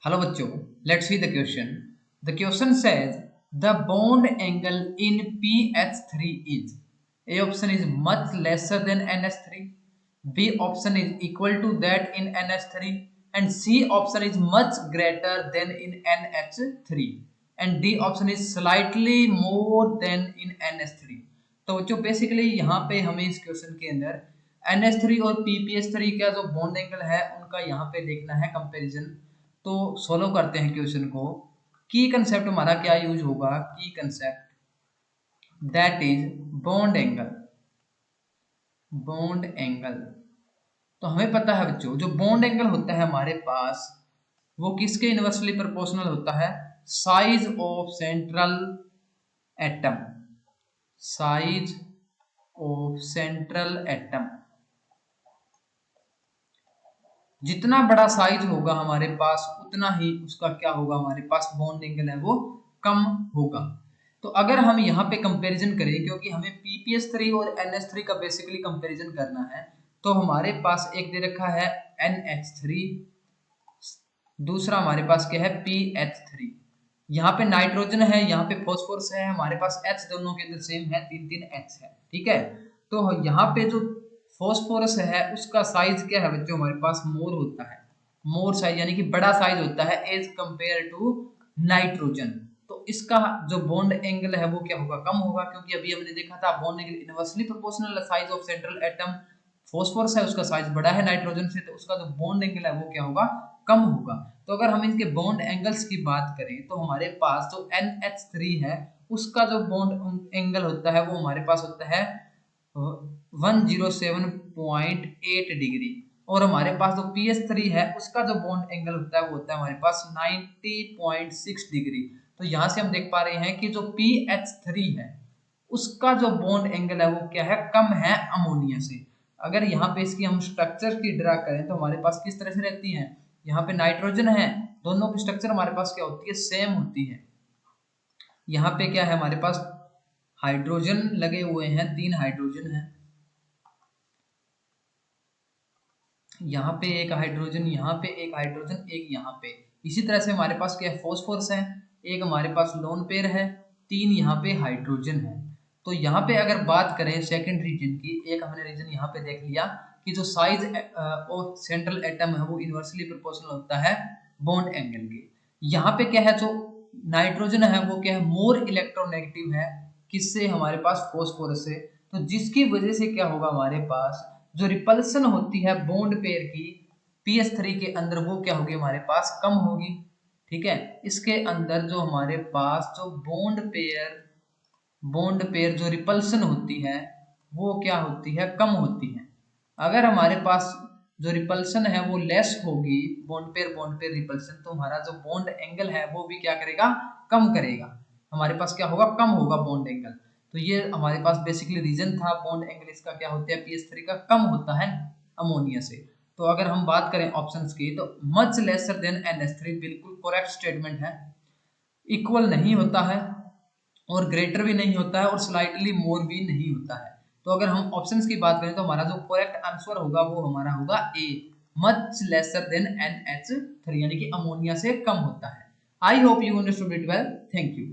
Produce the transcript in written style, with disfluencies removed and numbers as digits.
Hello बच्चों, let's see the question. The question says the bond angle in PH3 is A option is much lesser than NH3, B option is equal to that in NH3, and C option is much greater than in NH3, and D option is slightly more than in NH3. तो बच्चों basically यहाँ पे हमें इस question के अंदर NH3 और PPH3 का जो बॉन्ड एंगल है उनका यहाँ पे देखना है कंपैरिजन। तो सोल्व करते हैं क्वेश्चन को। की कंसेप्ट हमारा क्या यूज होगा? की concept that is bond angle. Bond angle तो हमें पता है बच्चों, जो बॉन्ड एंगल होता है हमारे पास वो किसके इनवर्सली प्रोपोर्शनल होता है? Size of central atom. Size of central atom, जितना बड़ा साइज होगा हमारे पास उतना ही उसका क्या होगा, हमारे पास बॉन्ड एंगल है वो कम होगा। तो अगर हम यहाँ पे कंपैरिजन करें, क्योंकि हमें PPH3 और NH3 का बेसिकली कंपैरिजन करना है, तो हमारे पास एक दे रखा है NH3, दूसरा हमारे पास क्या है PH3। यहाँ पे नाइट्रोजन है, यहाँ पे फॉस्फोरस है, हमारे पास H दोनों के अंदर सेम है, 3 H है। ठीक है, तो यहाँ पे जो फॉस्फोरस है उसका साइज क्या है बच्चों? हमारे पास मोर होता है, मोर साइज यानी कि बड़ा साइज होता है एज कंपेयर टू नाइट्रोजन। तो इसका जो बॉन्ड एंगल है वो क्या होगा? कम होगा, क्योंकि अभी हमने देखा था bond angle inversely proportional size of central atom. Phosphorus है उसका साइज बड़ा है नाइट्रोजन से, तो उसका जो बॉन्ड एंगल है वो क्या होगा? कम होगा। तो अगर हम इनके बॉन्ड एंगल्स की बात करें तो हमारे पास जो NH3 है उसका जो बॉन्ड एंगल होता है वो हमारे पास होता है 107.8 डिग्री, और हमारे पास जो PH3 है उसका जो बॉन्ड एंगल होता है वो होता है हमारे पास 90.6 डिग्री। तो यहाँ से हम देख पा रहे हैं कि जो PH3 है उसका जो बॉन्ड एंगल है वो क्या है? कम है अमोनिया से। अगर यहाँ पे इसकी हम स्ट्रक्चर की ड्रा करें तो हमारे पास किस तरह से रहती है? यहाँ पे नाइट्रोजन है, दोनों की स्ट्रक्चर हमारे पास क्या होती है? सेम होती है। यहाँ पे क्या है हमारे पास? हाइड्रोजन लगे हुए हैं, 3 हाइड्रोजन है, यहाँ पे एक हाइड्रोजन, यहाँ पे एक हाइड्रोजन, एक यहाँ पे। इसी तरह से हमारे पास क्या है? फॉस्फोरस है, एक हमारे पास लोन पेयर है, 3 यहाँ पे हाइड्रोजन है। तो यहाँ पे अगर बात करें सेकंड रीजन की, एक हमने रीजन यहाँ पे देख लिया कि जो साइज ऑफ सेंट्रल एटम है वो इनवर्सली प्रोपोर्शनल होता है बॉन्ड एंगल के। यहाँ पे क्या है? जो नाइट्रोजन है वो क्या है? मोर इलेक्ट्रोनेगेटिव है, किससे? हमारे पास फॉस्फोरस से। तो जिसकी वजह से क्या होगा, हमारे पास जो रिपल्सन होती है बॉन्ड पेयर की PH3 के अंदर वो क्या होगी? हमारे पास कम होगी। ठीक है, इसके अंदर जो हमारे पास जो बॉन्ड पेयर जो रिपल्सन होती है वो क्या होती है? कम होती है। अगर हमारे पास जो रिपल्सन है वो लेस होगी, बॉन्ड पेयर रिपल्सन, तो हमारा जो बॉन्ड एंगल है वो भी क्या करेगा? कम करेगा। हमारे पास क्या होगा? कम होगा बॉन्ड एंगल। तो ये हमारे पास बेसिकली रीजन था बॉन्ड एंगल इसका क्या होता है? PH3 का कम होता है अमोनिया से। तो अगर हम बात करें ऑप्शंस की तो मच लेसर देन NH3 बिल्कुल करेक्ट स्टेटमेंट है। इक्वल नहीं होता है और ग्रेटर भी नहीं होता है और स्लाइटली मोर भी नहीं होता है। तो अगर हम ऑप्शंस की बात करें तो हमारा जो करेक्ट आंसर होगा वो हमारा होगा ए, मच लेसर देन NH3 यानी कि अमोनिया से कम होता है। I hope you understood it well. Thank you.